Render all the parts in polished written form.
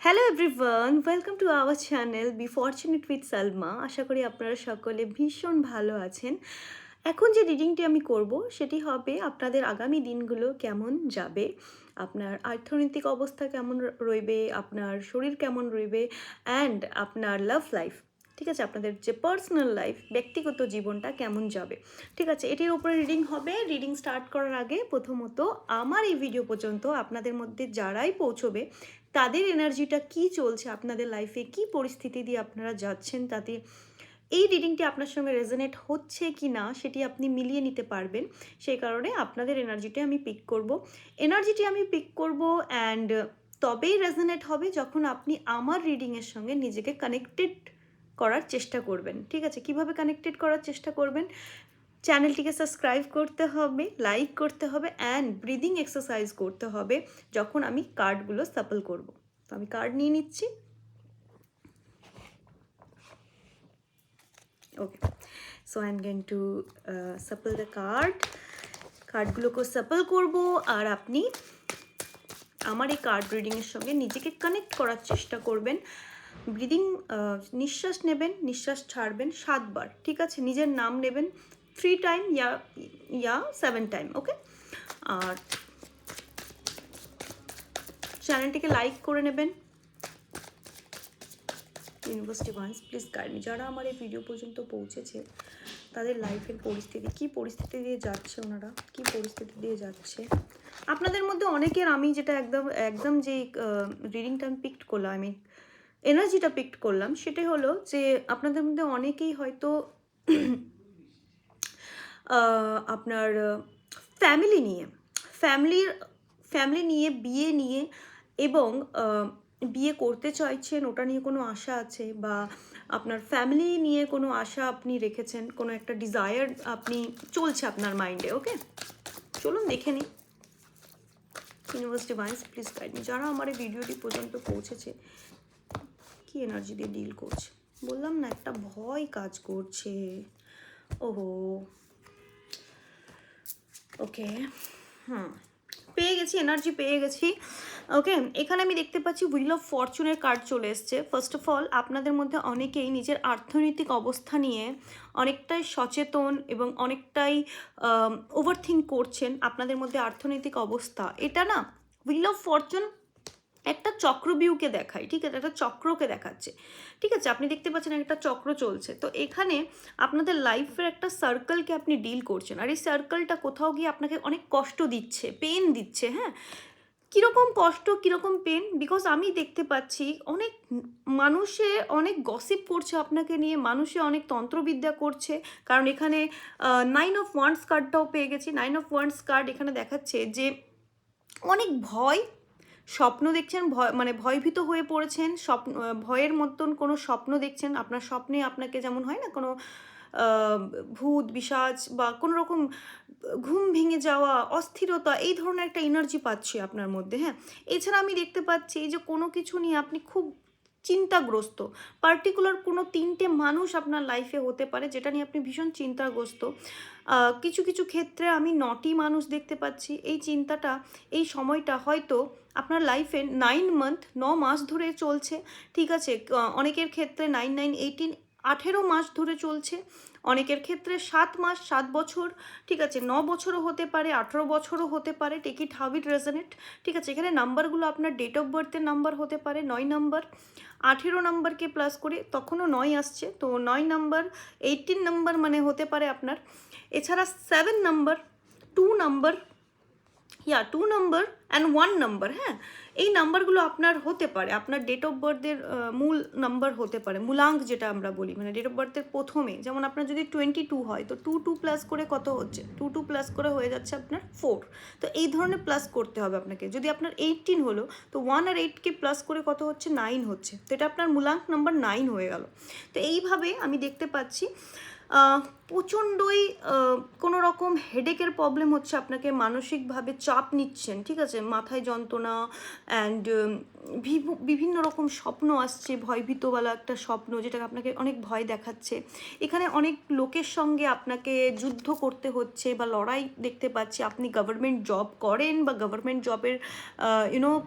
Hello everyone, welcome to our channel be fortunate with Salma. আশা করি আপনারা সকলে ভীষণ ভালো আছেন। এখন যে রিডিংটি আমি করব সেটি হবে আপনাদের আগামী দিনগুলো কেমন যাবে, আপনার অর্থনৈতিক অবস্থা কেমন রইবে, আপনার শরীর কেমন রইবে, অ্যান্ড আপনার লাভ লাইফ, ঠিক আছে, আপনাদের যে পার্সোনাল লাইফ, ব্যক্তিগত জীবনটা কেমন যাবে, ঠিক আছে, এটির উপরে রিডিং হবে। রিডিং স্টার্ট করার আগে প্রথমত আমার এই ভিডিও পর্যন্ত আপনাদের মধ্যে যারাই পৌঁছবে তাদের এনার্জিটা কি চলছে, আপনাদের লাইফে কি পরিস্থিতি দিয়ে আপনারা যাচ্ছেন, তাতে এই রিডিংটি আপনার সঙ্গে রেজোনেট হচ্ছে কি না সেটি আপনি মিলিয়ে নিতে পারবেন। সেই কারণে আপনাদের এনার্জিটি আমি পিক করব অ্যান্ড তবেই রেজোনেট হবে যখন আপনি আমার রিডিংয়ের সঙ্গে নিজেকে কানেক্টেড করার চেষ্টা করবেন। ঠিক আছে, কিভাবে কানেক্টেড করার চেষ্টা করবেন? চ্যানেলটিকে সাবস্ক্রাইব করতে হবে, লাইক করতে হবে অ্যান্ড ব্রিদিং এক্সারসাইজ করতে হবে যখন আমি কার্ডগুলো সাপল করব। তো আমি কার্ড নিয়ে নিচ্ছি। Okay, so I am going to shuffle the কার্ডগুলোকে সাপল করব আর আপনি আমার এই কার্ড রিডিংয়ের সঙ্গে নিজেকে কানেক্ট করার চেষ্টা করবেন। ব্রিদিং, নিঃশ্বাস নেবেন, নিঃশ্বাস ছাড়বেন 7 বার, ঠিক আছে, নিজের নাম নেবেন 3 টাইম ইয়া 7 টাইম। ওকে, আর চ্যানেলটিকে লাইক করে নেবেন। University once please guide me, যারা আমার এই ভিডিও পর্যন্ত পৌঁছেছে তাদের লাইফের পরিস্থিতি, কী পরিস্থিতি দিয়ে যাচ্ছে, ওনারা কী পরিস্থিতি দিয়ে যাচ্ছে। আপনাদের মধ্যে অনেকের আমি যেটা একদম যে রিডিংটা আমি পিকড করলাম, আমি এনার্জিটা পিকড করলাম, সেটাই হলো যে আপনাদের মধ্যে অনেকেই হয়তো আপনার ফ্যামিলি নিয়ে বিয়ে নিয়ে এবং বিয়ে করতে চাইছেন, ওটা নিয়ে কোনো আশা আছে, বা আপনার ফ্যামিলি নিয়ে কোনো আশা আপনি রেখেছেন, কোনো একটা ডিজায়ার আপনি চলছে আপনার মাইন্ডে। ওকে, চলুন দেখে নিই। University vice please guide me, যারা আমার এই ভিডিওটি পর্যন্ত পৌঁছেছে কি এনার্জি দিয়ে ডিল করছে। বললাম না, একটা ভয় কাজ করছে। ওহো, ওকে, পেয়ে গেছি, এনার্জি পেয়ে গেছি। ওকে, এখানে আমি দেখতে পাচ্ছি হুইল অফ ফরচুনের কার্ড চলে এসছে। ফার্স্ট অফ অল, আপনাদের মধ্যে অনেকেই নিজের অর্থনৈতিক অবস্থা নিয়ে অনেকটাই সচেতন এবং অনেকটাই ওভারথিঙ্ক করছেন। আপনাদের মধ্যে অর্থনৈতিক অবস্থা, এটা না হুইল অফ ফরচুন একটা চক্রবিউকে দেখায়, ঠিক আছে, একটা চক্রকে দেখাচ্ছে, ঠিক আছে, আপনি দেখতে পাচ্ছেন একটা চক্র চলছে। তো এখানে আপনাদের লাইফের একটা সার্কেলকে আপনি ডিল করছেন, আর এই সার্কেলটা কোথাও গিয়ে আপনাকে অনেক কষ্ট দিচ্ছে, পেন দিচ্ছে। হ্যাঁ, কীরকম কষ্ট, কীরকম পেন, বিকজ আমি দেখতে পাচ্ছি অনেক মানুষে অনেক গসিপ করছে আপনাকে নিয়ে, মানুষে অনেক তন্ত্রবিদ্যা করছে, কারণ এখানে 9 অফ ওয়ান্ডস কার্ডটাও পেয়ে গেছি। 9 অফ ওয়ান্ডস কার্ড এখানে দেখাচ্ছে যে অনেক ভয়, স্বপ্ন দেখছেন, ভয়ভীত হয়ে পড়েছেন, ভয়ের মতন কোনো স্বপ্ন দেখছেন। আপনার স্বপ্নে আপনাকে যেমন হয় না, কোনো ভূত পিশাচ বা কোনো রকম ঘুম ভেঙে যাওয়া, অস্থিরতা, এই ধরনের একটা এনার্জি পাচ্ছি আপনার মধ্যে। হ্যাঁ, এছাড়া আমি দেখতে পাচ্ছি যে কোনো কিছু নিয়ে আপনি খুব চিন্তাগ্রস্ত। পার্টিকুলার কোনো 3টে মানুষ আপনার লাইফে হতে পারে যেটা নিয়ে আপনি ভীষণ চিন্তাগ্রস্ত। কিছু কিছু ক্ষেত্রে আমি 9টি মানুষ দেখতে পাচ্ছি। এই চিন্তাটা, এই সময়টা হয়তো আপনার লাইফে 9 মাস ধরে চলছে, ঠিক আছে। অনেকের ক্ষেত্রে 9, 9, 18, 18 মাস ধরে চলছে। অনেকের ক্ষেত্রে 7 মাস, 7 বছর, ঠিক আছে, 9 বছরও হতে পারে, 18 বছরও হতে পারে। Take it how it resonate, ঠিক আছে। এখানে নাম্বারগুলো আপনার ডেট অফ বার্থের নাম্বার হতে পারে। 9 নাম্বার 18 নাম্বারকে প্লাস করে তখনও 9 আসছে, তো 9 নাম্বার 18 নাম্বার মানে হতে পারে আপনার। এছাড়া 7 number, 2 number, 2 number and 1 number. হ্যাঁ, এই নাম্বারগুলো আপনার হতে পারে, আপনার ডেট অফ বার্থের মূল নাম্বার হতে পারে, মূলাঙ্ক যেটা আমরা বলি, মানে ডেট অফ বার্থের প্রথমে। যেমন আপনার যদি 22 হয় তো 2 প্লাস করে কত হচ্ছে, 2 প্লাস করে হয়ে যাচ্ছে আপনার 4। তো এই ধরনের প্লাস করতে হবে আপনাকে। যদি আপনার 18 হলো তো 1 আর 8কে প্লাস করে কত হচ্ছে, 9 হচ্ছে। তো এটা আপনার মূলাঙ্ক নাম্বার 9 হয়ে গেল। তো এইভাবে আমি দেখতে পাচ্ছি প্রচণ্ডই কোনো রকম হেডেকের প্রবলেম হচ্ছে, আপনাকে মানসিকভাবে চাপ নিচ্ছেন, ঠিক আছে, মাথায় যন্ত্রণা অ্যান্ড বিভিন্ন রকম স্বপ্ন আসছে, ভয়ভীতওয়ালা একটা স্বপ্ন, যেটা আপনাকে অনেক ভয় দেখাচ্ছে। এখানে অনেক লোকের সঙ্গে আপনাকে যুদ্ধ করতে হচ্ছে বা লড়াই দেখতে পাচ্ছি। আপনি গভর্নমেন্ট জব করেন বা গভর্নমেন্ট জবের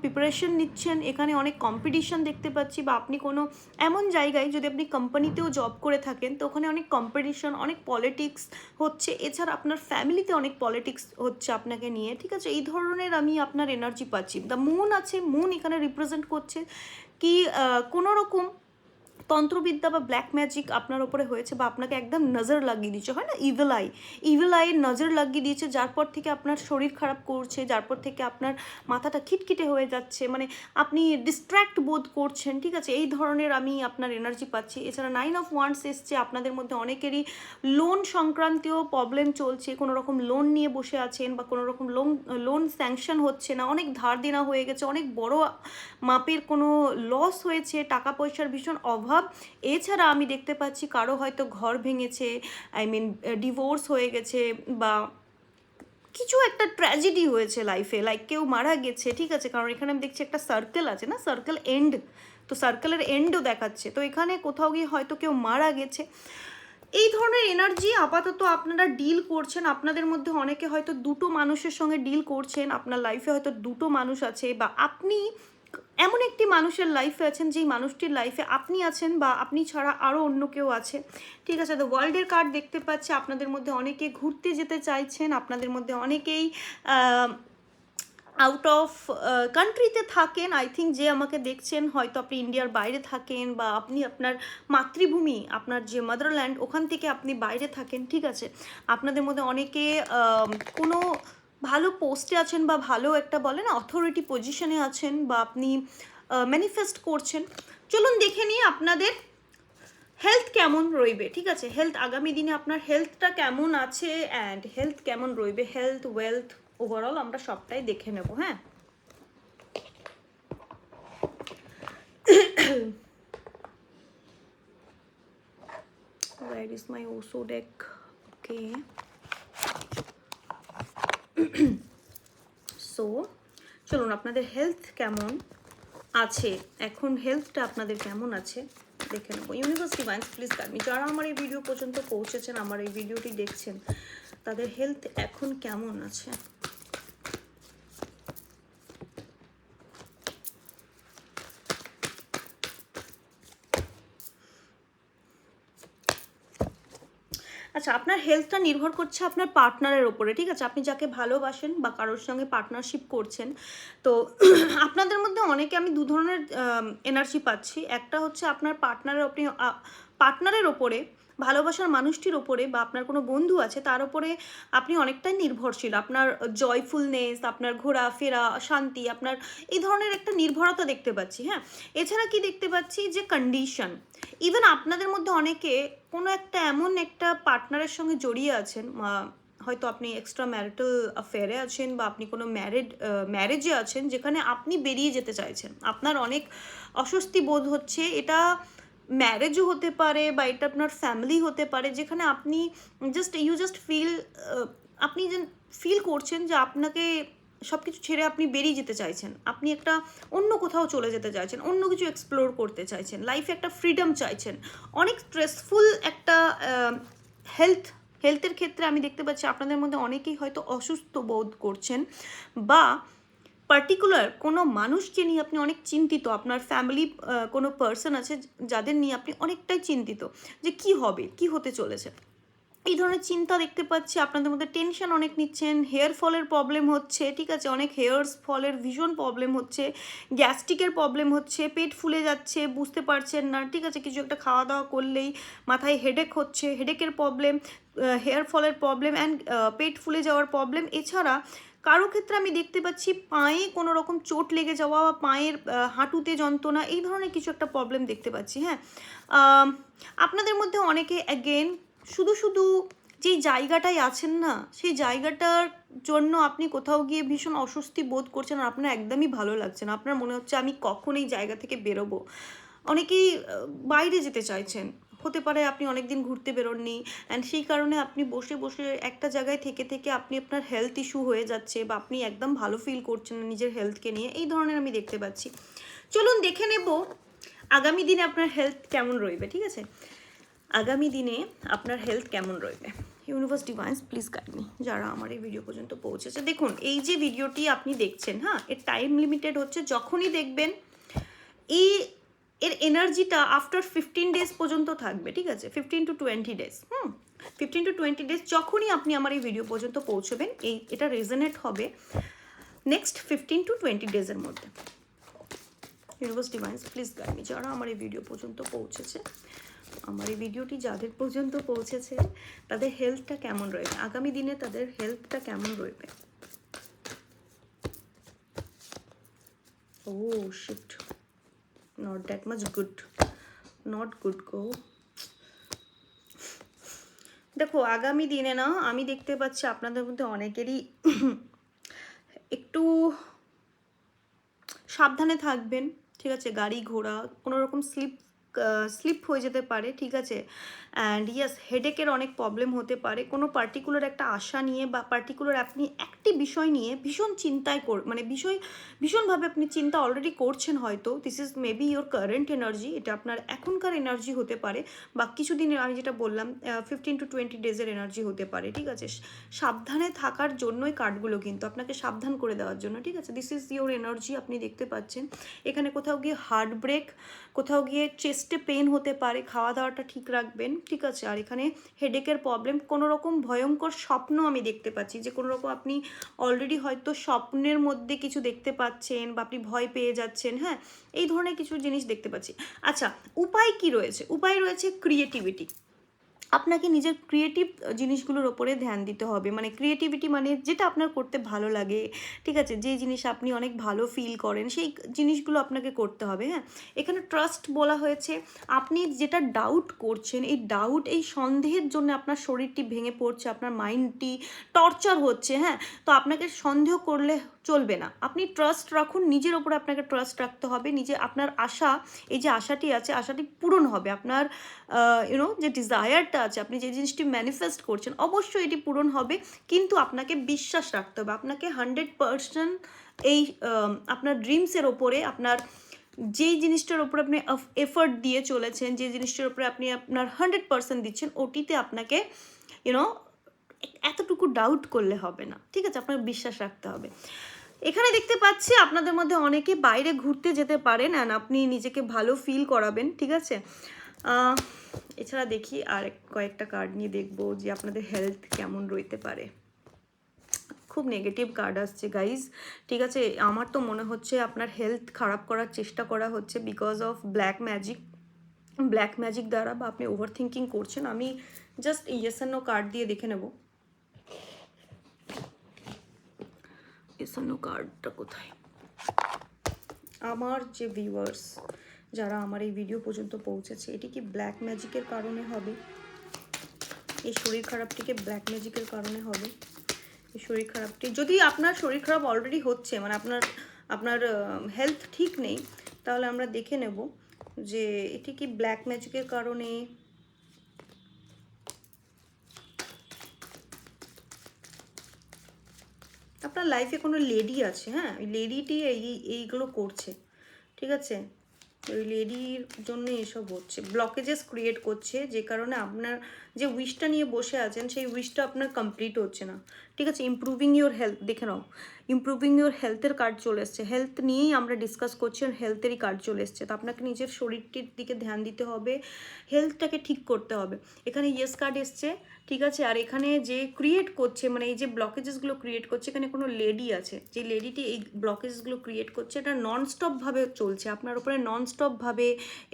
প্রিপারেশন নিচ্ছেন, এখানে অনেক কম্পিটিশন দেখতে পাচ্ছি। বা আপনি কোনো এমন জায়গায়, যদি আপনি কোম্পানিতেও জব করে থাকেন, তো ওখানে অনেক কম্পিটিশন, অনেক পলিটিক্স হচ্ছে। এছাড়া আপনার ফ্যামিলিতে অনেক পলিটিক্স হচ্ছে আপনাকে নিয়ে, ঠিক আছে? এই ধরনের আমি আপনার এনার্জি পাচ্ছি। দ্য মুন আছে, মুন এখানে রিপ্রেজেন্ট করছে কি কোনো রকম তন্ত্রবিদ্যা বা ব্ল্যাক ম্যাজিক আপনার ওপরে হয়েছে, বা আপনাকে একদম নজর লাগিয়ে দিচ্ছে, হয় না, ইভিল আইয়ের নজর লাগিয়ে দিয়েছে, যার পর থেকে আপনার শরীর খারাপ করছে, যার পর থেকে আপনার মাথাটা খিটখিটে হয়ে যাচ্ছে, মানে আপনি ডিস্ট্র্যাক্ট বোধ করছেন, ঠিক আছে? এই ধরনের আমি আপনার এনার্জি পাচ্ছি। এছাড়া 9 অফ ওয়ান্ডস এসছে, আপনাদের মধ্যে অনেকেরই লোন সংক্রান্তীয় প্রবলেম চলছে, কোনো রকম লোন নিয়ে বসে আছেন, বা কোনো রকম লোন স্যাংশন হচ্ছে না, অনেক ধার দেনা হয়ে গেছে, অনেক বড় মাপের কোনো লস হয়েছে, টাকা পয়সার ভীষণ অভাব। এছাড়া আমি দেখতে পাচ্ছি কারো হয়তো ঘর ভেঙেছে, ডিভোর্স হয়ে গেছে, বা কিছু একটা ট্র্যাজেডি হয়েছে লাইফে, লাইক কেউ মারা গেছে, ঠিক আছে? কারণ এখানে আমি দেখছি একটা সার্কেল আছে না, সার্কেল এন্ড, তো সার্কেলের এন্ডও দেখাচ্ছে, তো এখানে কোথাও গিয়ে হয়তো কেউ মারা গেছে। এই ধরনের এনার্জি আপাতত আপনারা ডিল করছেন। আপনাদের মধ্যে অনেকে হয়তো দুটো মানুষের সঙ্গে ডিল করছেন, আপনার লাইফে হয়তো দুটো মানুষ আছে, বা আপনি এমন একটি মানুষের লাইফে আছেন, যেই মানুষটির লাইফে আপনি আছেন, বা আপনি ছাড়া আরও অন্য কেউ আছে, ঠিক আছে? দ্য ওয়ার্ল্ডের কার্ড দেখতে পাচ্ছি। আপনাদের মধ্যে অনেকে ঘুরতে যেতে চাইছেন, আপনাদের মধ্যে অনেকেই আউট অফ কান্ট্রিতে থাকেন। আই থিঙ্ক যে আমাকে দেখছেন, হয়তো আপনি ইন্ডিয়ার বাইরে থাকেন, বা আপনি আপনার মাতৃভূমি, আপনার যে মাদারল্যান্ড, ওখান থেকে আপনি বাইরে থাকেন, ঠিক আছে? আপনাদের মধ্যে অনেকে কোনো ভালো পোস্টে আছেন, বা ভালো একটা বলে না অথরিটি পজিশনে আছেন, বা আপনি ম্যানিফেস্ট করছেন। চলুন দেখে নিই আপনাদের হেলথ কেমন রইবে, ঠিক আছে? হেলথ আগামী দিনে আপনার হেলথটা কেমন আছে, অ্যান্ড হেলথ কেমন রইবে, হেলথ, ওয়েলথ, ওভারঅল আমরা সবটাই দেখে নেব। হ্যাঁ, where is my Oso deck? Okay. So চলুন আপনাদের হেলথ কেমন আছে, এখন হেলথটা আপনাদের কেমন আছে দেখে নেবো। Universe divines please guide me. যারা আমার এই ভিডিও পর্যন্ত পৌঁছেছেন, আমার এই ভিডিওটি দেখছেন, তাদের হেলথ এখন কেমন আছে। আচ্ছা, আপনার হেলথটা নির্ভর করছে আপনার পার্টনারের ওপরে, ঠিক আছে? আপনি যাকে ভালোবাসেন বা কারোর সঙ্গে পার্টনারশিপ করছেন, তো আপনাদের মধ্যে অনেকে আমি দু ধরনের এনার্জি পাচ্ছি। একটা হচ্ছে আপনার পার্টনারের ওপরে, ভালোবাসার মানুষটির ওপরে, বা আপনার কোনো বন্ধু আছে তার ওপরে আপনি অনেকটাই নির্ভরশীল। আপনার জয়ফুলনেস, আপনার ঘোরাফেরা, শান্তি, আপনার এই ধরনের একটা নির্ভরতা দেখতে পাচ্ছি। হ্যাঁ, এছাড়া কি দেখতে পাচ্ছি, যে কন্ডিশন, ইভেন আপনাদের মধ্যে অনেকে কোনো একটা এমন একটা পার্টনারের সঙ্গে জড়িয়ে আছেন, হয়তো আপনি এক্সট্রা ম্যারিটাল অ্যাফেয়ারে আছেন, বা আপনি কোনো ম্যারেজে আছেন, যেখানে আপনি বেরিয়ে যেতে চাইছেন, আপনার অনেক অস্বস্তি বোধ হচ্ছে। এটা ম্যারেজও হতে পারে, বা এটা আপনার ফ্যামিলি হতে পারে, যেখানে আপনি জাস্ট আপনি যে ফিল করছেন যে আপনাকে সব কিছু ছেড়ে আপনি বেরিয়ে যেতে চাইছেন, আপনি একটা অন্য কোথাও চলে যেতে চাইছেন, অন্য কিছু এক্সপ্লোর করতে চাইছেন, লাইফে একটা ফ্রিডম চাইছেন। অনেক স্ট্রেসফুল একটা হেলথের ক্ষেত্রে আমি দেখতে পাচ্ছি আপনাদের মধ্যে অনেকেই হয়তো অসুস্থ বোধ করছেন, বা পার্টিকুলার কোনো মানুষকে নিয়ে আপনি অনেক চিন্তিত। আপনার ফ্যামিলি কোনো পার্সন আছে যাদের নিয়ে আপনি অনেকটাই চিন্তিত, যে কি হবে, কি হতে চলেছে, এই ধরনের চিন্তা দেখতে পাচ্ছি। আপনাদের মধ্যে টেনশন অনেক নিচ্ছেন, হেয়ার ফলের প্রবলেম হচ্ছে, ঠিক আছে? অনেক হেয়ার ফলের ভীষণ প্রবলেম হচ্ছে, গ্যাস্ট্রিকের প্রবলেম হচ্ছে, পেট ফুলে যাচ্ছে, বুঝতে পারছেন না, ঠিক আছে? কিছু একটা খাওয়া দাওয়া করলেই মাথায় হেডেক হচ্ছে, হেডেকের প্রবলেম, হেয়ার ফলের প্রবলেম, অ্যান্ড পেট ফুলে যাওয়ার প্রবলেম। এছাড়া কারো ক্ষেত্রে আমি দেখতে পাচ্ছি পায়ে কোনো রকম চোট লেগে যাওয়া, বা পায়ের হাঁটুতে যন্ত্রণা, এই ধরনের কিছু একটা প্রবলেম দেখতে পাচ্ছি। হ্যাঁ, আপনাদের মধ্যে অনেকে অ্যাগেন শুধু যেই জায়গাটায় আছেন না, সেই জায়গাটার জন্য আপনি কোথাও গিয়ে ভীষণ অস্বস্তি বোধ করছেন, আর আপনার একদমই ভালো লাগছে না। আপনার মনে হচ্ছে আমি কখন এই জায়গা থেকে বেরোবো। অনেকেই বাইরে যেতে চাইছেন, হতে পারে আপনি অনেক দিন ঘুরতে বেরোননি, অ্যান্ড সেই কারণে আপনি বসে বসে একটা জায়গায় থেকে আপনি আপনার হেলথ ইস্যু হয়ে যাচ্ছে, বা আপনি একদম ভালো ফিল করছেন না নিজের হেলথকে নিয়ে, এই ধরনের আমি দেখতে পাচ্ছি। চলুন দেখে নেব আগামী দিনে আপনার হেলথ কেমন রইবে, ঠিক আছে? আগামী দিনে আপনার হেলথ কেমন রইবে। Universe divines please guide me. যারা আমার এই ভিডিও পর্যন্ত পৌঁছেছে, দেখুন এই যে ভিডিওটি আপনি দেখছেন, হ্যাঁ, এর টাইম লিমিটেড হচ্ছে, যখনই দেখবেন এই এর এনার্জিটা আফটার 15 ডেজ পর্যন্ত থাকবে, ঠিক আছে? 15 to 20 ডেজ, 15 to 20 ডেজ যখনই আপনি আমার এই ভিডিও পর্যন্ত পৌঁছবেন, এটা রেজনেট হবে নেক্সট 15 to 20 ডেজের মধ্যে। Universe divines please guide me. যারা আমার এই ভিডিও পর্যন্ত পৌঁছেছে, আমার এই ভিডিওটি যাদের পর্যন্ত পৌঁছেছে, তাদের হেলথটা কেমন রয়েছে আগামী দিনে, তাদের হেলথটা কেমন রয়েছে। Oh shit, not that much good, not good go. দেখো আগামী দিনে না, আমি দেখতে পাচ্ছি আপনাদের মধ্যে অনেকেরই একটু সাবধানে থাকবেন, ঠিক আছে? গাড়ি ঘোড়া কোনো রকম স্লিপ হয়ে যেতে পারে, ঠিক আছে? অ্যান্ড ইয়েস, হেডেকের অনেক প্রবলেম হতে পারে। কোনো পার্টিকুলার একটা আশা নিয়ে বা পার্টিকুলার আপনি একটি বিষয় নিয়ে ভীষণ চিন্তায় মানে ভীষণভাবে আপনি চিন্তা অলরেডি করছেন হয়তো। This is maybe your current energy, এটা আপনার এখনকার এনার্জি হতে পারে, বা কিছুদিনের, আমি যেটা বললাম 15 to 20 ডেজের এনার্জি হতে পারে, ঠিক আছে? সাবধানে থাকার জন্যই কার্ডগুলো কিন্তু আপনাকে সাবধান করে দেওয়ার জন্য, ঠিক আছে? দিস ইজ ইয়োর এনার্জি, আপনি দেখতে পাচ্ছেন। এখানে কোথাও গিয়ে হার্ট ব্রেক, কোথাও গিয়ে চেস্টে পেন হতে পারে, খাওয়া দাওয়াটা ঠিক রাখবেন, ঠিক আছে? আর এখানে হেডেকের প্রবলেম, কোনো রকম ভয়ঙ্কর স্বপ্ন আমি দেখতে পাচ্ছি, যে কোনো রকম আপনি অলরেডি হয়তো স্বপ্নের মধ্যে কিছু দেখতে পাচ্ছেন, বা আপনি ভয় পেয়ে যাচ্ছেন, হ্যাঁ, এই ধরনের কিছু জিনিস দেখতে পাচ্ছি। আচ্ছা, উপায় কি রয়েছে? উপায় রয়েছে ক্রিয়েটিভিটি। আপনাকে নিজের ক্রিয়েটিভ জিনিসগুলোর ওপরে ধ্যান দিতে হবে। মানে ক্রিয়েটিভিটি মানে যেটা আপনার করতে ভালো লাগে, ঠিক আছে? যে জিনিস আপনি অনেক ভালো ফিল করেন, সেই জিনিসগুলো আপনাকে করতে হবে, হ্যাঁ। এখানে ট্রাস্ট বলা হয়েছে। আপনি যেটা ডাউট করছেন, এই ডাউট, এই সন্দেহের জন্য আপনার শরীরটি ভেঙে পড়ছে, আপনার মাইন্ডটি টর্চার হচ্ছে, হ্যাঁ। তো আপনাকে সন্দেহ করলে চলবে না, আপনি ট্রাস্ট রাখুন, নিজের ওপরে আপনাকে ট্রাস্ট রাখতে হবে। আপনার আশা, এই যে আশাটি আছে, আশাটি পূরণ হবে। আপনার যে ডিজায়ারটা আছে, আপনি যে জিনিসটি ম্যানিফেস্ট করছেন, অবশ্যই এটি পূরণ হবে, কিন্তু আপনাকে বিশ্বাস রাখতে হবে। আপনাকে 100% এই আপনার ড্রিমসের ওপরে, আপনার যেই জিনিসটার ওপরে আপনি এফোর্ট দিয়ে চলেছেন, যে জিনিসটার উপরে আপনি আপনার 100% দিচ্ছেন, ওটিতে আপনাকে এতটুকু ডাউট করলে হবে না, ঠিক আছে? আপনার বিশ্বাস রাখতে হবে। এখানে দেখতে পাচ্ছি আপনাদের মধ্যে অনেকে বাইরে ঘুরতে যেতে পারেন, অ্যান্ড আপনি নিজেকে ভালো ফিল করাবেন, ঠিক আছে? এছাড়া দেখি আর কয়েকটা কার্ড নিয়ে দেখবো যে আপনাদের হেলথ কেমন রইতে পারে। খুব নেগেটিভ কার্ড আসছে গাইজ, ঠিক আছে? আমার তো মনে হচ্ছে আপনার হেলথ খারাপ করার চেষ্টা করা হচ্ছে বিকজ অফ ব্ল্যাক ম্যাজিক দ্বারা, বা আপনি ওভার থিঙ্কিং করছেন। আমি just yes and no card দিয়ে দেখে নেব। ইয়েস অ্যান্ড নো কার্ডটা কোথায়? আমার যে ভিউয়ার্স, যারা আমার এই ভিডিও পর্যন্ত পৌঁছেছে, এটি কি ব্ল্যাক ম্যাজিকের কারণে হবে? এই শরীর খারাপটিকে ব্ল্যাক ম্যাজিকের কারণে হবে? এই শরীর খারাপটি, যদি আপনার শরীর খারাপ অলরেডি হচ্ছে, মানে আপনার হেলথ ঠিক নেই, তাহলে আমরা দেখে নেব যে এটি কি ব্ল্যাক ম্যাজিকের কারণে। আপনার লাইফে কোনো লেডি আছে, হ্যাঁ, ওই লেডিটি এইগুলো করছে, ঠিক আছে? ওই লেডির জন্য এসব হচ্ছে, ব্লকেজেস ক্রিয়েট করছে, যে কারণে আপনার যে উইশটা নিয়ে বসে আছেন, সেই উইশটা আপনার কমপ্লিট হচ্ছে না, ঠিক আছে? ইমপ্রুভিং ইউর হেলথ, দেখে নাও, ইমপ্রুভিং ইউর হেলথের কার্ড চলে এসছে। হেলথ নিয়েই আমরা ডিসকাস করছি, আর হেলথেরই কার্ড চলে এসছে। তো আপনাকে নিজের শরীরটির দিকে ধ্যান দিতে হবে, হেলথটাকে ঠিক করতে হবে। এখানে ইয়েস কার্ড এসছে, ঠিক আছে? আর এখানে যে ক্রিয়েট করছে, মানে এই যে ব্লকেজেসগুলো ক্রিয়েট করছে, এখানে কোনো লেডি আছে, যে লেডিটি এই ব্লকেজেসগুলো ক্রিয়েট করছে, এটা ননস্টপভাবে চলছে, আপনার উপরে ননস্টপভাবে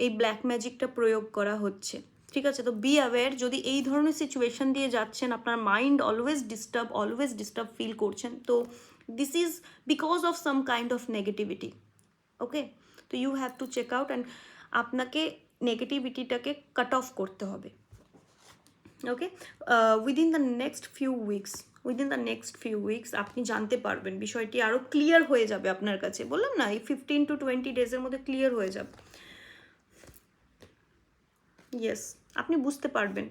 এই ব্ল্যাক ম্যাজিকটা প্রয়োগ করা হচ্ছে, ঠিক আছে? তো বি অ্যাওয়্যার, যদি এই ধরনের সিচুয়েশন দিয়ে যাচ্ছেন, আপনার মাইন্ড অলওয়েজ ডিস্টার্ব ফিল করছেন, তো this is because of some kind of negativity, okay? তো you have to check out, and আপনাকে নেগেটিভিটিটাকে কাট অফ করতে হবে, okay? Within the next few weeks আপনি জানতে পারবেন, বিষয়টি আরও ক্লিয়ার হয়ে যাবে আপনার কাছে। বললাম না, এই 15 to 20 ডেজের মধ্যে ক্লিয়ার হয়ে যাবে। ইয়েস, আপনি বুঝতে পারবেন।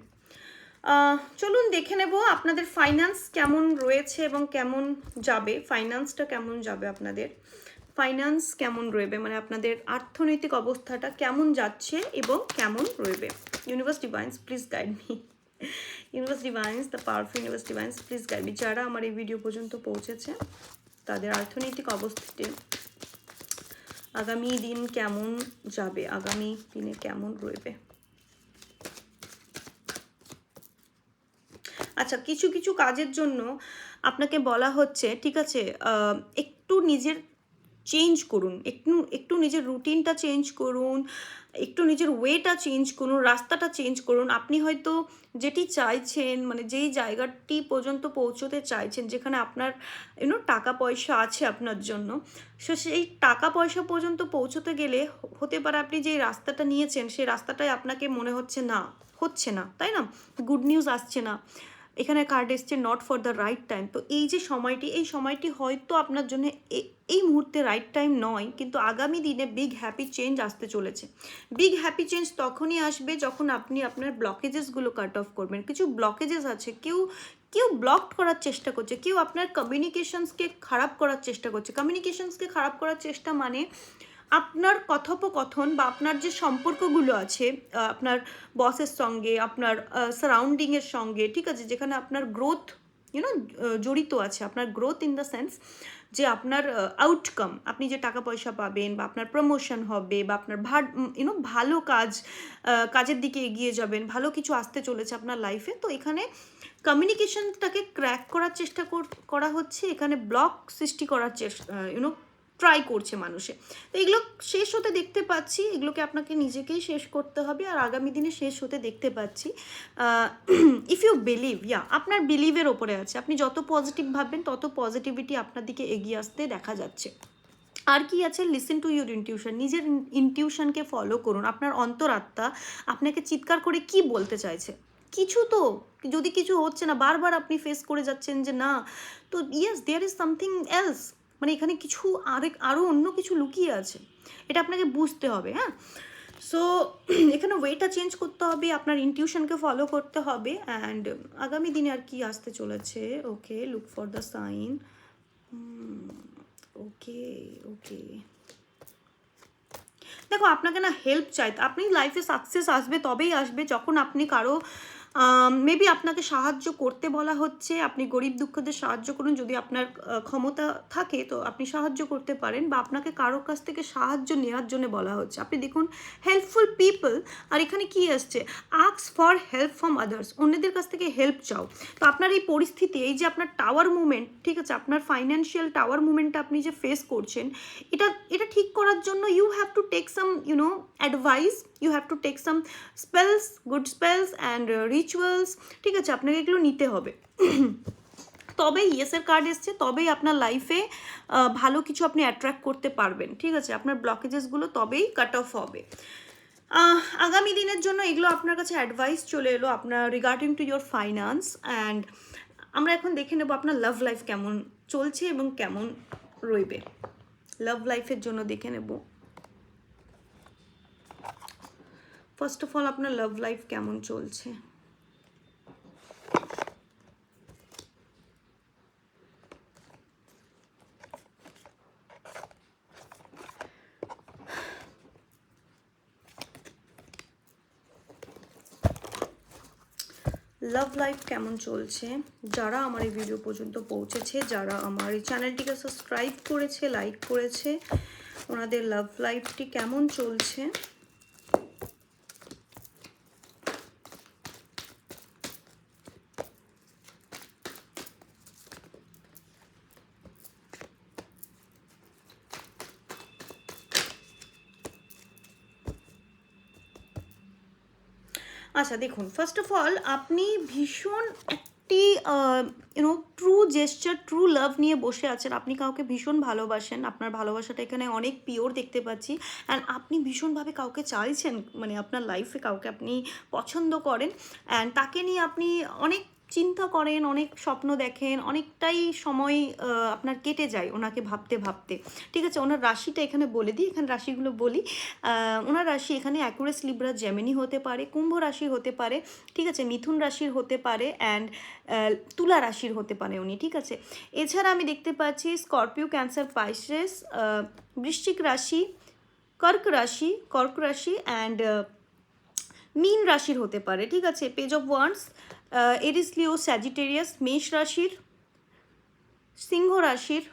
চলুন দেখে নেব আপনাদের ফাইন্যান্স কেমন রয়েছে এবং কেমন যাবে, ফাইন্যান্সটা কেমন যাবে আপনাদের। ফাইন্যান্স কেমন রয়েবে, মানে আপনাদের অর্থনৈতিক অবস্থাটা কেমন যাচ্ছে এবং কেমন রয়েবে। Universe divines please guide me, universe divines, the powerful universe divines please guide me. যারা আমার এই ভিডিও পর্যন্ত পৌঁছেছে তাদের অর্থনৈতিক অবস্থাতে আগামী দিন কেমন যাবে, আগামী দিনে কেমন রয়েবে। আচ্ছা, কিছু কিছু কাজের জন্য আপনাকে বলা হচ্ছে, ঠিক আছে, একটু নিজের চেঞ্জ করুন, একটু একটু নিজের রুটিনটা চেঞ্জ করুন, একটু নিজের ওয়েটা চেঞ্জ করুন, রাস্তাটা চেঞ্জ করুন। আপনি হয়তো যেটি চাইছেন, মানে যেই জায়গাটি পর্যন্ত পৌঁছতে চাইছেন, যেখানে আপনার টাকা পয়সা আছে আপনার জন্য, সেই টাকা পয়সা পর্যন্ত পৌঁছতে গেলে হতে পারে আপনি যেই রাস্তাটা নিয়েছেন সেই রাস্তাটাই আপনাকে মনে হচ্ছে না, হচ্ছে না, তাই না, গুড নিউজ আসছে না, এখানে কার্ড এসছে not for the right time. তো এই যে সময়টি, এই সময়টি হয়তো আপনার জন্য এই মুহূর্তে রাইট টাইম নয়, কিন্তু আগামী দিনে বিগ হ্যাপি চেঞ্জ আসতে চলেছে। বিগ হ্যাপি চেঞ্জ তখনই আসবে যখন আপনি আপনার ব্লকেজেসগুলো কাট অফ করবেন। কিছু ব্লকেজেস আছে, কেউ কেউ ব্লক করার চেষ্টা করছে, কেউ আপনার কমিউনিকেশনসকে খারাপ করার চেষ্টা করছে। কমিউনিকেশনসকে খারাপ করার চেষ্টা মানে আপনার কথোপকথন বা আপনার যে সম্পর্কগুলো আছে আপনার বসের সঙ্গে, আপনার সারাউন্ডিংয়ের সঙ্গে, ঠিক আছে, যেখানে আপনার গ্রোথ জড়িত আছে, আপনার গ্রোথ ইন দ্য সেন্স যে আপনার আউটকাম, আপনি যে টাকা পয়সা পাবেন বা আপনার প্রমোশন হবে বা আপনার ভালো কাজের দিকে এগিয়ে যাবেন, ভালো কিছু আসতে চলেছে আপনার লাইফে। তো এখানে কমিউনিকেশনটাকে ক্র্যাক করার চেষ্টা করা হচ্ছে, এখানে ব্লক সৃষ্টি করার চেষ্টা ট্রাই করছে মানুষে। তো এগুলো শেষ হতে দেখতে পাচ্ছি, এগুলোকে আপনাকে নিজেকেই শেষ করতে হবে, আর আগামী দিনে শেষ হতে দেখতে পাচ্ছি। ইফ ইউ বিলিভ, আপনার বিলিভের ওপরে আছে, আপনি যত পজিটিভ ভাববেন তত পজিটিভিটি আপনার দিকে এগিয়ে আসতে দেখা যাচ্ছে। আর কি আছে, লিসেন টু ইউর ইনটিউশন, নিজের ইনটিউশনকে ফলো করুন। আপনার অন্তরাত্মা আপনাকে চিৎকার করে কি বলতে চাইছে, কিছু তো, যদি কিছু হচ্ছে না, বারবার আপনি ফেস করে যাচ্ছেন যে না, তো yes there is something else, মানে এখানে কিছু আরও অন্য কিছু লুকিয়ে আছে, এটা আপনাকে বুঝতে হবে। হ্যাঁ, সো এখানে ওয়েটা চেঞ্জ করতে হবে, আপনার ইনটিউশনকে ফলো করতে হবে। অ্যান্ড আগামী দিনে আর কি আসতে চলেছে, ওকে, লুক ফর দ্য সাইন। ওকে ওকে, দেখো আপনাকে না হেল্প চাই, আপনি লাইফে সাকসেস আসবে তবেই আসবে যখন আপনি কারো মেবি আপনাকে সাহায্য করতে বলা হচ্ছে, আপনি গরিব দুঃখদের সাহায্য করুন, যদি আপনার ক্ষমতা থাকে তো আপনি সাহায্য করতে পারেন, বা আপনাকে কারোর কাছ থেকে সাহায্য নেওয়ার জন্য বলা হচ্ছে। আপনি দেখুন হেল্পফুল পিপল, আর এখানে কি আসছে, ask for help from others, অন্যদের কাছ থেকে হেল্প চাও। তো আপনার এই পরিস্থিতি, এই যে আপনার টাওয়ার মুভমেন্ট, ঠিক আছে, আপনার ফাইন্যান্সিয়াল টাওয়ার মুভমেন্টটা আপনি যে ফেস করছেন, এটা ঠিক করার জন্য you have to take some advice, you have to take some spells, good spells and rituals, ঠিক আছে, আপনাকে এগুলো নিতে হবে। তবেই ইয়েসের কার্ড এসছে, তবেই আপনার লাইফে ভালো কিছু আপনি অ্যাট্রাক্ট করতে পারবেন, ঠিক আছে, আপনার ব্লকেজেসগুলো তবেই কাট অফ হবে। আগামী দিনের জন্য এগুলো আপনার কাছে অ্যাডভাইস চলে এলো আপনার regarding to your finance. And আমরা এখন দেখে নেবো আপনার লাভ লাইফ কেমন চলছে এবং কেমন রইবে। লাভ লাইফের জন্য দেখে নেব ফার্স্ট অফ অল আপনার লাভ লাইফ কেমন চলছে। লাভ লাইফ কেমন চলছে, যারা আমার এই ভিডিও পর্যন্ত পৌঁছেছে, যারা আমার এই চ্যানেলটিকে সাবস্ক্রাইব করেছে, লাইক করেছে, ওনাদের লাভ লাইফটি কেমন চলছে। আচ্ছা দেখুন, ফার্স্ট অফ অল আপনি ভীষণ একটি ট্রু জেস্চার, ট্রু লাভ নিয়ে বসে আছেন, আপনি কাউকে ভীষণ ভালোবাসেন, আপনার ভালোবাসাটা এখানে অনেক পিওর দেখতে পাচ্ছি। অ্যান্ড আপনি ভীষণভাবে কাউকে চাইছেন, মানে আপনার লাইফে কাউকে আপনি পছন্দ করেন, অ্যান্ড তাকে নিয়ে আপনি অনেক চিন্তা করেন, অনেক স্বপ্ন দেখেন, অনেকটাই সময় আপনার কেটে যায় ওনাকে ভাবতে ভাবতে। ঠিক আছে, ওনার রাশিটা এখানে বলে দিই, এখানে রাশিগুলো বলি। ওনার রাশি এখানে অ্যাকুয়ারিয়াস, লিব্রা, জেমিনি হতে পারে, কুম্ভ রাশির হতে পারে, ঠিক আছে, মিথুন রাশির হতে পারে, অ্যান্ড তুলা রাশির হতে পারে উনি। ঠিক আছে, এছাড়া আমি দেখতে পাচ্ছি স্করপিও, ক্যান্সার, পাইসেস, বৃশ্চিক রাশি, কর্ক রাশি অ্যান্ড মীন রাশির হতে পারে। ঠিক আছে, page of wands, Aries, Leo, Sagittarius, মেষ রাশির, সিংহ রাশির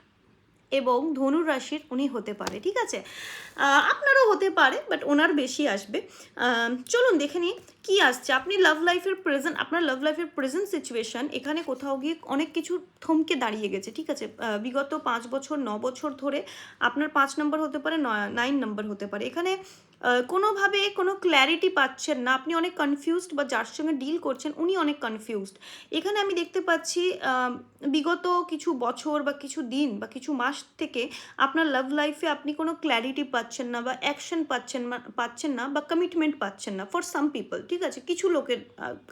এবং ধনুর রাশির উনি হতে পারে। ঠিক আছে, আপনারও হতে পারে, বাট ওনার বেশি আসবে। চলুন দেখে নিই কী আসছে। আপনি আপনার লাভ লাইফের প্রেজেন্ট সিচুয়েশান এখানে কোথাও গিয়ে অনেক কিছু থমকে দাঁড়িয়ে গেছে। ঠিক আছে, বিগত 5 বছর 9 বছর ধরে আপনার 5 নম্বর হতে পারে, 9 নম্বর হতে পারে, এখানে কোনোভাবে কোনো ক্ল্যারিটি পাচ্ছেন না, আপনি অনেক কনফিউজড, বা যার সঙ্গে ডিল করছেন উনি অনেক কনফিউজড। এখানে আমি দেখতে পাচ্ছি বিগত কিছু বছর বা কিছু দিন বা কিছু মাস থেকে আপনার লাভ লাইফে আপনি কোনো ক্ল্যারিটি পাচ্ছেন না, বা অ্যাকশন পাচ্ছেন না, বা কমিটমেন্ট পাচ্ছেন না ফর সাম পিপল। ঠিক আছে, কিছু লোকের,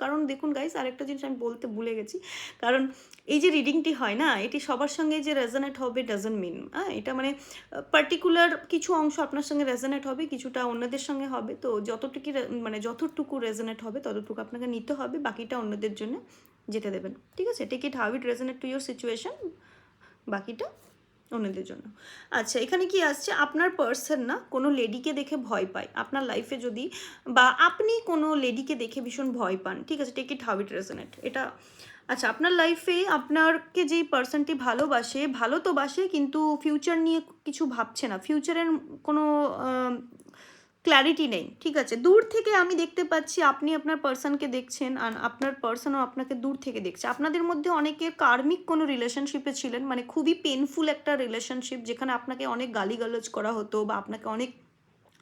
কারণ দেখুন গাইস, আরেকটা জিনিস আমি বলতে ভুলে গেছি, কারণ এই যে রিডিংটি হয় না, এটি সবার সঙ্গে যে রেজোনেট হবে ডাজন্ট মিন, এটা মানে পার্টিকুলার কিছু অংশ আপনার সঙ্গে রেজোনেট হবে, কিছুটা অন্যদের সঙ্গে হবে। তো যতটুকু রেজোনেট হবে ততটুকু আপনাকে নিতে হবে, বাকিটা অন্যদের জন্য যেতে দেবেন। ঠিক আছে, take it how it resonate to your situation, বাকিটা অন্যদের জন্য। আচ্ছা, এখানে কি আসছে, আপনার পার্সন না কোনো লেডিকে দেখে ভয় পায় আপনার লাইফে, যদি বা আপনি কোনো লেডিকে দেখে ভীষণ ভয় পান। ঠিক আছে, take it how it resonate এটা। আচ্ছা, আপনার লাইফে আপনারকে যেই পার্সনটি ভালো তো বাসে, কিন্তু ফিউচার নিয়ে কিছু ভাবছে না, ফিউচারের কোনো ক্ল্যারিটি নেই। ঠিক আছে, দূর থেকে আমি দেখতে পাচ্ছি আপনি আপনার পার্সনকে দেখছেন, আর আপনার পার্সনও আপনাকে দূর থেকে দেখছে। আপনাদের মধ্যে অনেকের কার্মিক কোনো রিলেশনশিপে ছিলেন, মানে খুবই পেনফুল একটা রিলেশনশিপ, যেখানে আপনাকে অনেক গালিগালাজ করা হতো, বা আপনাকে অনেক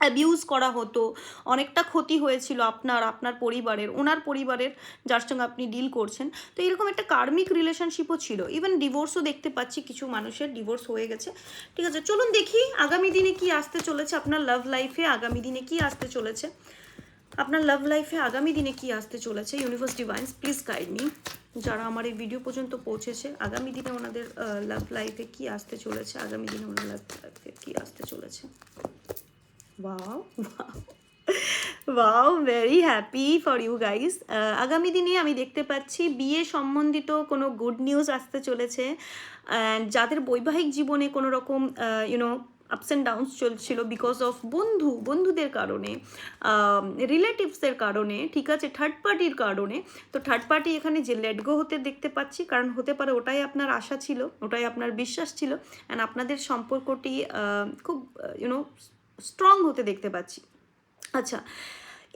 অ্যাবিউজ করা হতো, অনেকটা ক্ষতি হয়েছিল আপনার পরিবারের, ওনার পরিবারের, যার সঙ্গে আপনি ডিল করছেন। তো এরকম একটা কার্মিক রিলেশনশিপও ছিল, ইভেন ডিভোর্সও দেখতে পাচ্ছি, কিছু মানুষের ডিভোর্স হয়ে গেছে। ঠিক আছে, চলুন দেখি আগামী দিনে কি আসতে চলেছে আপনার লাভ লাইফে, আগামী দিনে কি আসতে চলেছে আপনার লাভ লাইফে, আগামী দিনে কি আসতে চলেছে। Universe divines please guide me, যারা আমার এই ভিডিও পর্যন্ত পৌঁছেছে, আগামী দিনে ওনাদের লাভ লাইফে কি আসতে চলেছে, আগামী দিনে ওনার লাভ লাইফে কি আসতে চলেছে। Wow wow, very happy for you guys. আগামী দিনে আমি দেখতে পাচ্ছি বিয়ে সম্বন্ধিত কোনো গুড নিউজ আসতে চলেছে, অ্যান্ড যাদের বৈবাহিক জীবনে কোনো রকম আপস অ্যান্ড ডাউনস চলছিল বিকজ অফ বন্ধুদের কারণে, রিলেটিভসের কারণে, ঠিক আছে, থার্ড পার্টির কারণে। তো থার্ড পার্টি এখানে যে লেট গো হতে দেখতে পাচ্ছি, কারণ হতে পারে ওটাই আপনার আশা ছিল, ওটাই আপনার বিশ্বাস ছিল, অ্যান্ড আপনাদের সম্পর্কটি খুব স্ট্রং হতে দেখতে পাচ্ছি। আচ্ছা,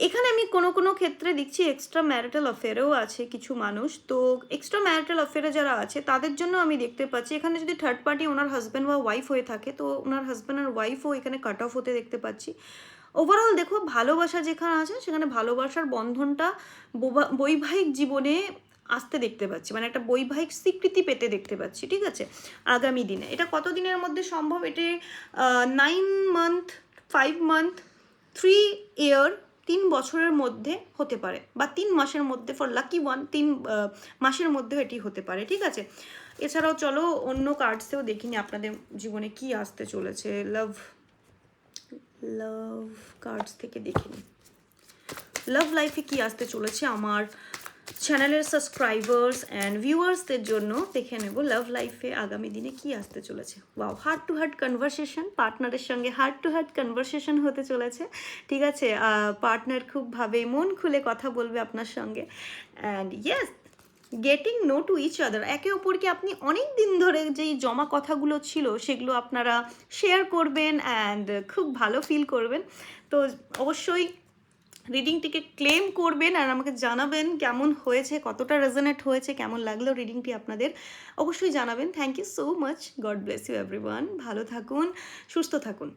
এখানে আমি কোনো ক্ষেত্রে দেখছি এক্সট্রা ম্যারিটাল অ্যাফেয়ারেও আছে কিছু মানুষ। তো এক্সট্রা ম্যারিটাল অ্যাফেয়ারে যারা আছে তাদের জন্য আমি দেখতে পাচ্ছি, এখানে যদি থার্ড পার্টি ওনার হাজব্যান্ড বা ওয়াইফ হয়ে থাকে, তো ওনার হাজব্যান্ড আর ওয়াইফও এখানে কাট অফ হতে দেখতে পাচ্ছি। ওভারঅল দেখো, ভালোবাসা যেখানে আছে সেখানে ভালোবাসার বন্ধনটা বৈবাহিক জীবনে আসতে দেখতে পাচ্ছি, মানে একটা বৈবাহিক স্বীকৃতি পেতে দেখতে পাচ্ছি। ঠিক আছে, আগামী দিনে এটা কত দিনের মধ্যে সম্ভব, এটি 9 মান্থ, 5 মান্থ, 3 ইয়ার, 3 বছরের মধ্যে হতে পারে, বা 3 মাসের মধ্যে, ফর লাকি ওয়ান 3 মাসের মধ্যেও এটি হতে পারে। ঠিক আছে, এছাড়াও চলো অন্য কার্ডসেও দেখিনি আপনাদের জীবনে কি আসতে চলেছে। লাভ কার্ডস থেকে দেখিনি লাভ লাইফে কি আসতে চলেছে আমার চ্যানেলের সাবস্ক্রাইবার্স অ্যান্ড ভিউয়ার্সদের জন্য। দেখে নেব লাভ লাইফে আগামী দিনে কি আসতে চলেছে। Wow, heart to heart conversation, পার্টনারের সঙ্গে হার্ট টু হার্ট কনভারসেশন হতে চলেছে। ঠিক আছে, পার্টনার খুবভাবে মন খুলে কথা বলবে আপনার সঙ্গে, and yes, getting know to each other, একে অপরকে আপনি অনেক দিন ধরে যেই জমা কথাগুলো ছিল সেগুলো আপনারা শেয়ার করবেন, অ্যান্ড খুব ভালো ফিল করবেন। তো অবশ্যই রিডিংটিকে ক্লেম করবেন, আর আমাকে জানাবেন কেমন হয়েছে, কতটা রেজোনেট হয়েছে, কেমন লাগলো রিডিংটি আপনাদের, অবশ্যই জানাবেন। Thank you so much, God bless you everyone, ভালো থাকুন, সুস্থ থাকুন।